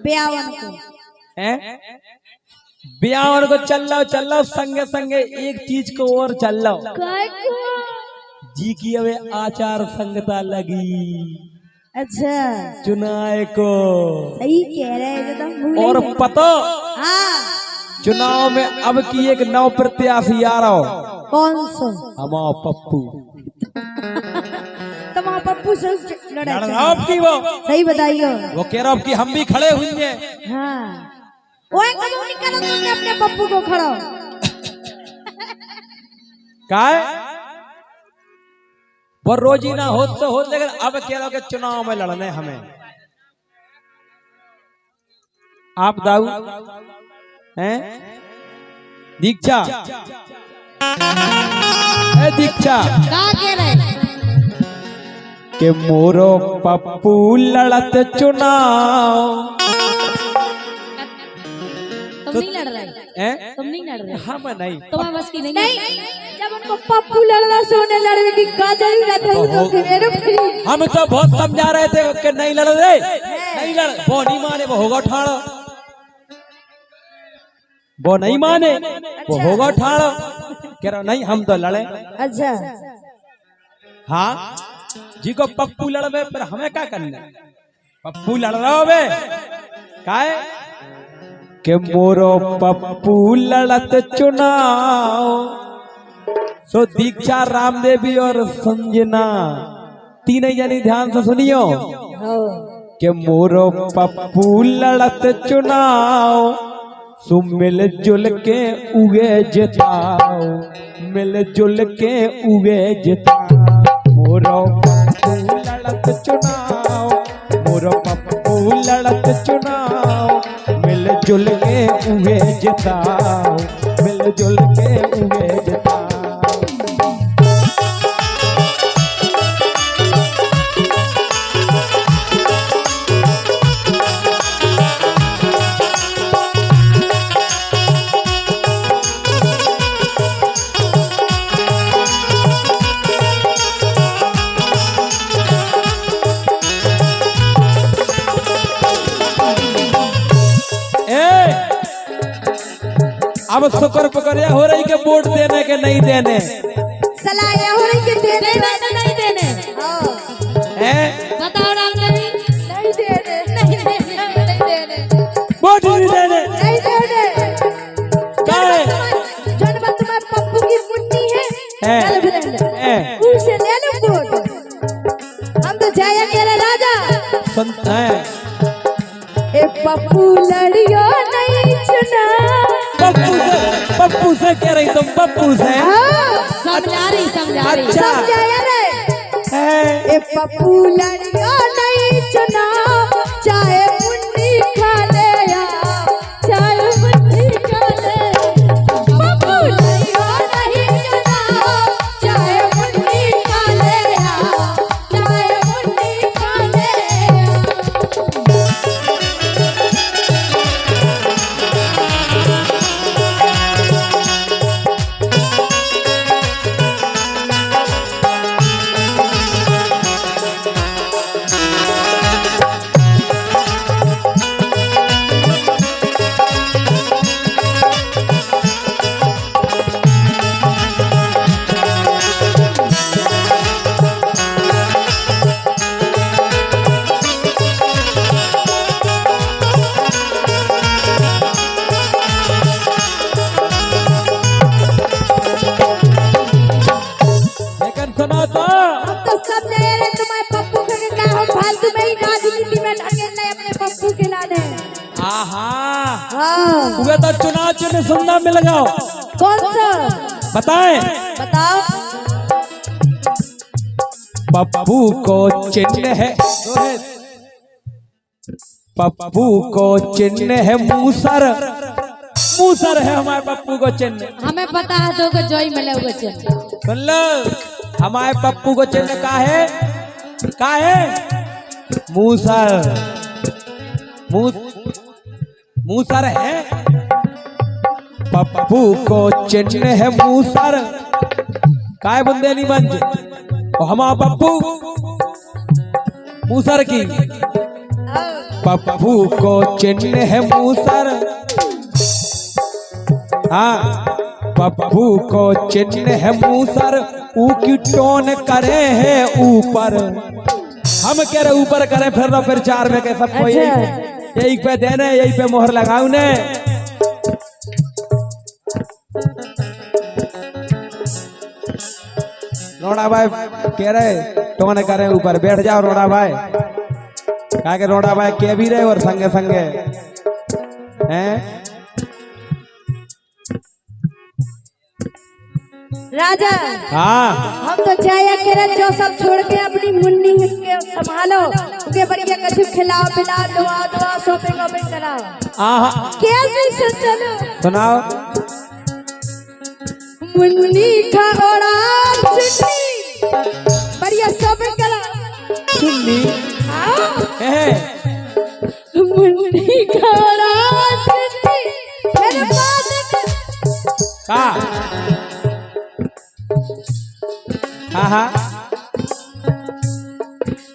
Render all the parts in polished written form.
ब्यावन को हैं ब्यावन को चल लो संगे संगे एक चीज को और चल लो जी की अबे आचार संगता लगी। अच्छा चुनाव को सही कह रहे हैं एकदम। और पता हाँ चुनाव में अब की एक नौ प्रत्याशी आ रहा हो। कौन सा? हमारा पप्पू। तुम्हारा पप्पू से आपकी वो सही बताइयो। वो कह रहा कि हम भी खड़े हुए हैं। हाँ वो कब निकालो तुमने अपने पप्पू को खड़ा काय वो रोजी ना हो तो हो, लेकिन अब कह रहा कि चुनाव में लड़ने हमें। आप दाऊ हैं दीक्षा दीक्षा क्या कह रहे के मोरो पप्पू लड़त चुनाव। तुम नहीं लड़ रहे तुम नहीं लड़ रहे। हाँ मैं नहीं तुम्हारे बस की नहीं। जब उनको पप्पू लड़ना सोने लड़ने की का जरूरत है तो फिर हम तो बहुत समझा रहे थे कि नहीं लड़ रहे नहीं लड़ वो नहीं माने वो होगा ठाड़ा वो नहीं माने वो होगा ठाड़ा कह रहा नहीं हम तो लड़े। अच्छा हाँ जी को पप्पू लड़वे पर हमें क्या करना पप्पू लड़ रहा हो बे काहे के मोरो पप्पू लड़त चुनाव। सो दीक्षा रामदेवी और संजना तीन जनी ध्यान से सुनियो के मोरो पप्पू लड़त चुनाव। सो मिल जुल के उगे जिताओ मिल जुल के उगे जिताओ। मोरो पप्पू लड़त चुनाव मोरो पप्पू लड़त चुनाव। मिल जुल के उगे जिताओ मिल जुल के उगे जिताओ। अब शुक्र पकड़िया हो रही के वोट देने के नहीं देने सलाह हो रही कि देने नहीं देने हैं बताओ रामदेवी नहीं देने नहीं देने वोट नहीं देने नहीं देने। काहे जब तुम्हारे पप्पू की मुट्ठी है उसे ले लो वोट। हम तो जाया मेरा राजा सुनता है ए पप्पू लड़ियो नहीं चुना। पप्पू से कह रही तुम पप्पू से समझा रही अच्छा समझाया रे ए पप्पू लड़ियो नहीं चुना। चाहे मुन्नी खा ले या चाहे मुन्नी खा ले पप्पू लड़ियो नहीं चुना। चाहे मुन्नी खा ले या चाहे मुन्नी खा ले। वे तो चुनाव चिन्ह सुनना मिल गया। कौन सा बताएं बताओ। पप्पू को चिन्ह है पप्पू को चिन्ह है मूसर मूसर है हमारे पप्पू को चिन्ह। हमें पता है तो को जोई मिले वो चिन्ह। सुन लो हमारे पप्पू को चिन्ह का है मूसर मूसर है पप्पू को चिन्ह है मूसर। काय बंदे नहीं बन और हमारा पप्पू मूसर की पप्पू को चिन्ह है मूसर, हाँ पप्पू को चिन्ह है मूसर, ऊ की टोन करे है ऊपर। हम कह रहे ऊपर करें फिर 4 में के सबको यही पे देने, यही पे मोहर लगाऊ ने। रोड़ा भाई कह रहे टोन करे ऊपर, बैठ जाओ रोड़ा भाई, कहा के रोड़ा भाई कह भी रहे और संगे संगे हैं। राजा हाँ हम तो जाया करे जो सब छोड़ के अपनी मुन्नी के संभालो, उनके बढ़िया कछु खिलाओ पिलाओ, दुआ दुआ शॉपिंग वॉपिंग कराओ। कैसे चलो सुनाओ। मुन्नी का ओड़ा चुन्नी बढ़िया शॉपिंग कराओ। चुन्नी मुन्नी का ओड़ा चुन्नी फिर बाद का हाँ हाँ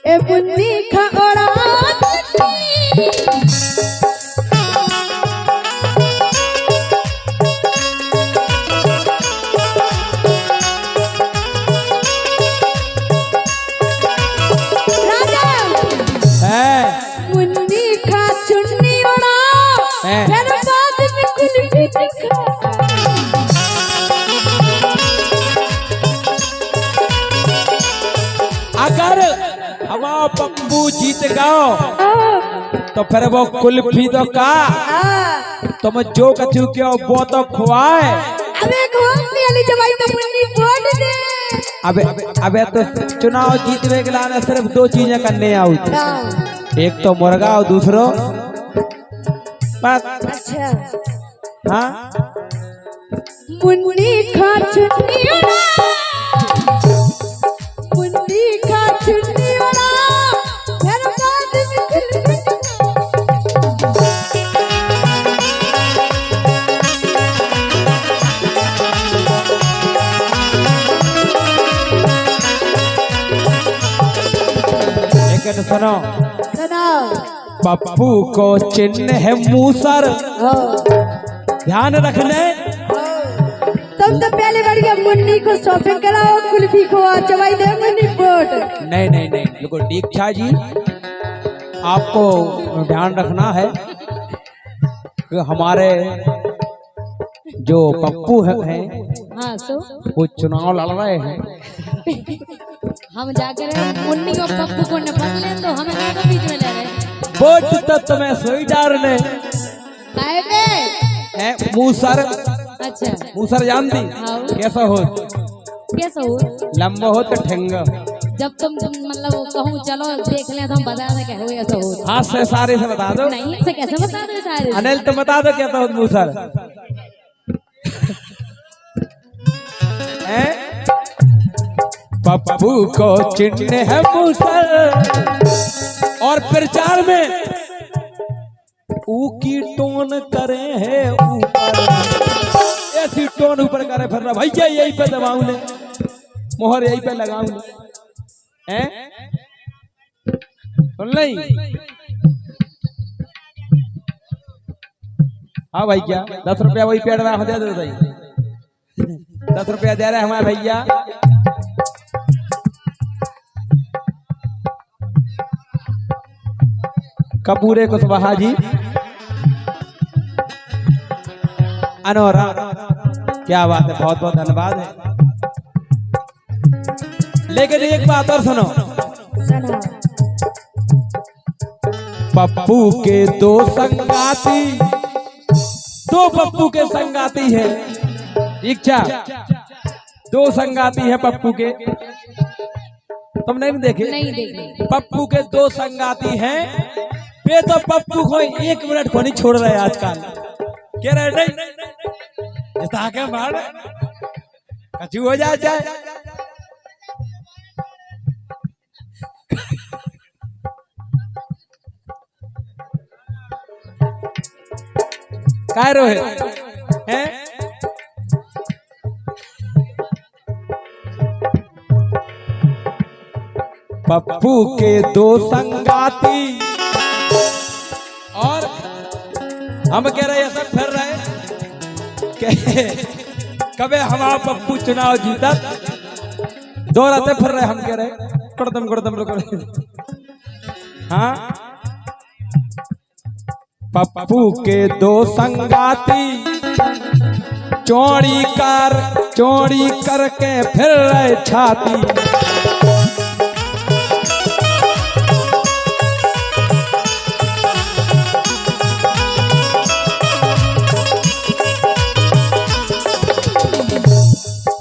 ए मुन्नी का ओड़ा मुन्नी का चुन्नी ओड़ा फिर बाद में कुल्फी दिखा। अगर हमारा पप्पू जीत गयो तो फिर वो कुल्फी तो का तुम जो कछु क्यों वो तो खुआए। अबे घूमने वाली जवाई तो मुन्नी वोट दे। अबे तो चुनाव जीतने के लिए सिर्फ 2 चीजें करने आऊ, एक तो मुर्गा और दूसरो बस। अच्छा हाँ मुन्नी खा चुन्नी ओड़ा, मुन्नी खा चुन्नी ओड़ा फिर बाद में कुल्फी लेकिन सुनो सुनाओ। पप्पू को चिन्ह है मूसर, ध्यान रखने। तुम तो पहले बढ़िया मुन्नी को शॉपिंग कराओ, कुल्फी को चवाई दे मुन्नी वोट। नहीं नहीं नहीं बिल्कुल दीक्षा जी, आपको ध्यान रखना है कि हमारे जो पप्पू हैं हाँ सो वो चुनाव लड़ रहे हैं। हम जाकर मुन्नी और पप्पू को निपट लें तो हमें क्या बीच में ले रहे वोट तो तुम्हें सोई डालने हैं मूसर। अच्छा मूसर जानती कैसा हो? कैसा हो? लंबा हो तो ठेंगा। जब तुम मतलब कहूँ चलो देख लें तो हम बता दें क्या हो ऐसा हो। हाथ से सारे से बता दो। नहीं ऐसे कैसे बता दो सारे? अनिल तो बता दो कैसा हो मूसर। पप्पू को चिन्ह है मूसर और प्रचार में ऊ की टोन करे है ऊपर, ऐसी टोन ऊपर करे फिर भैया यही पे दबाऊ ले, मोहर यही पे लगाऊ ले। सुन नहीं? हाँ भैया 10 रुपया वही पेड़ रहा दे दो भाई, 10 रुपया दे रहे हमारे भैया। कपूरे कुशवाहा जी अनोरा, क्या बात है, बहुत बहुत धन्यवाद है। लेकिन एक बात और सुनो, पप्पू के 2 संगाती, 2 पप्पू के संगाती है। इच्छा 2 संगाती है पप्पू के, तुम नहीं देखे? नहीं देखे। पप्पू के 2 संगाती हैं। वे तो पप्पू को 1 मिनट को नहीं छोड़ रहे आजकल। कह रहे नहीं जिता के मार कचू हो जाए। काय रोहे हैं? पप्पू के 2 संगाती हम कह रहे हैं सब फिर रहे कबे हमारा पप्पू चुनाव जीता दोहराते फिर रहे हम कह रहे कुड़तम हाँ पप्पू के दो संगाती चौड़ी करके फिर रहे छाती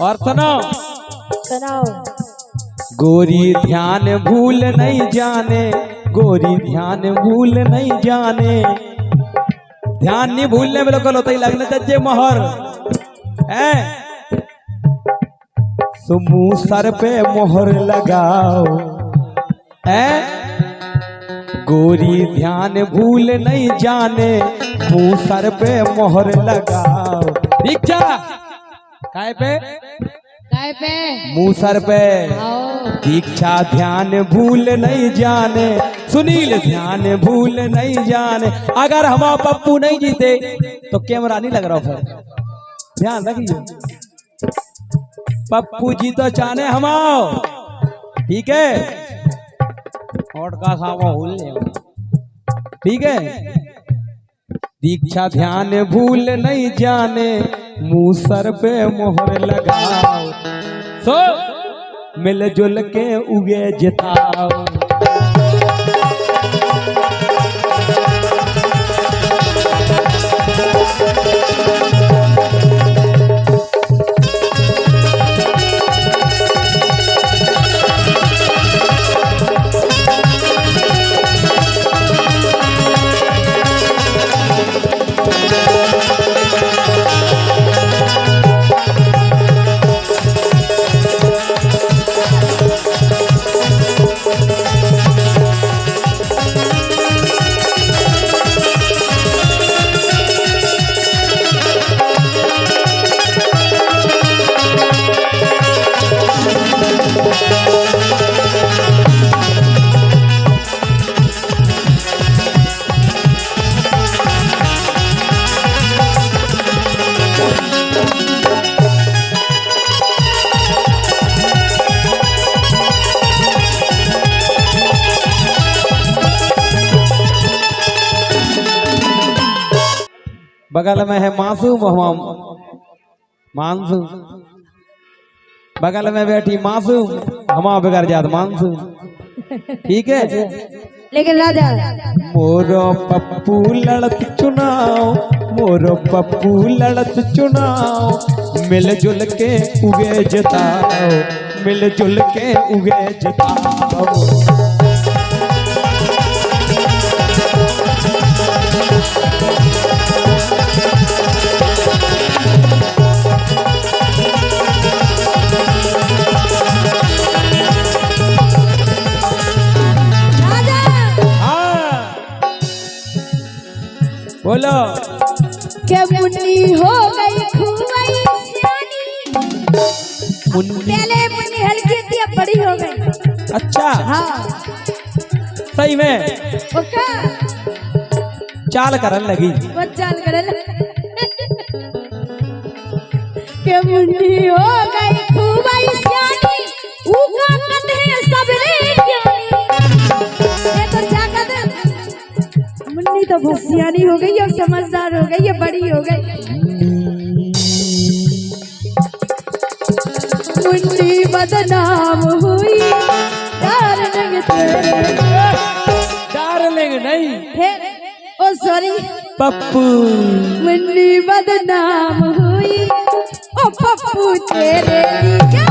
और सुनाओ गोरी ध्यान भूल नहीं जाने गोरी ध्यान भूल नहीं जाने ध्यान नहीं भूलने में लोग होता ही लगने चाहिए मोहर है मुंह सर पे मोहर लगाओ है गोरी ध्यान भूल नहीं जाने मुंह सर पे मोहर लगाओ दीक्षा काय पे मुंह सर पे दीक्षा ध्यान भूल नहीं जाने सुनील ध्यान भूल नहीं जाने अगर हमारा पप्पू नहीं जीते तो कैमरा नहीं लग रहा फिर ध्यान रखिए पप्पू जी तो चाहने हमाओ ठीक है और का खावा भूल ठीक है दीक्षा ध्यान भूल नहीं जाने मुंह सर पे मोहर लगाओ सो मिलजुल के उगे जिताओ बगल में है मासूम मानसूम बगल में बैठी मासूम हमा बिगड़ जात मानसूम ठीक है लेकिन राजा मोरो पप्पू लड़त चुनाव मिलजुल के उगे जिताओ मिलजुल के उगे जिताओ बोलो क्या मुन्नी हो गई खुआई सियानी पहले मुन्नी हल्की थी अब बड़ी हो गई अच्छा हाँ सही में ओका चाल करन लगी वो चाल करन क्या मुन्नी हो गई खुआई सियानी उका कथे सबने ज्ञानी ये तो जागत मुन्नी तो बहुत सियानी हो गई और समझदार हो गई, ये बड़ी हो गई। मुन्नी बदनाम हुई डार्लिंग नहीं ओ सॉरी पप्पू मुन्नी बदनाम हुई ओ पप्पू तेरे लिए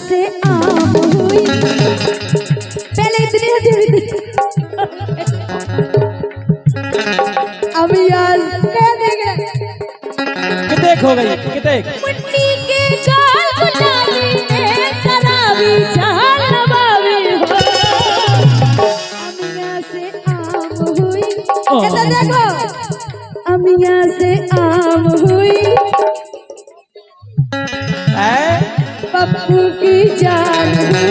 से आम हो गई कितने मुन्नी के गाल गुलाबी में शराबी जान नवाबी हो अमिया से आम हुई इधर देखो अमिया से आम हुई पप्पू की जान हुई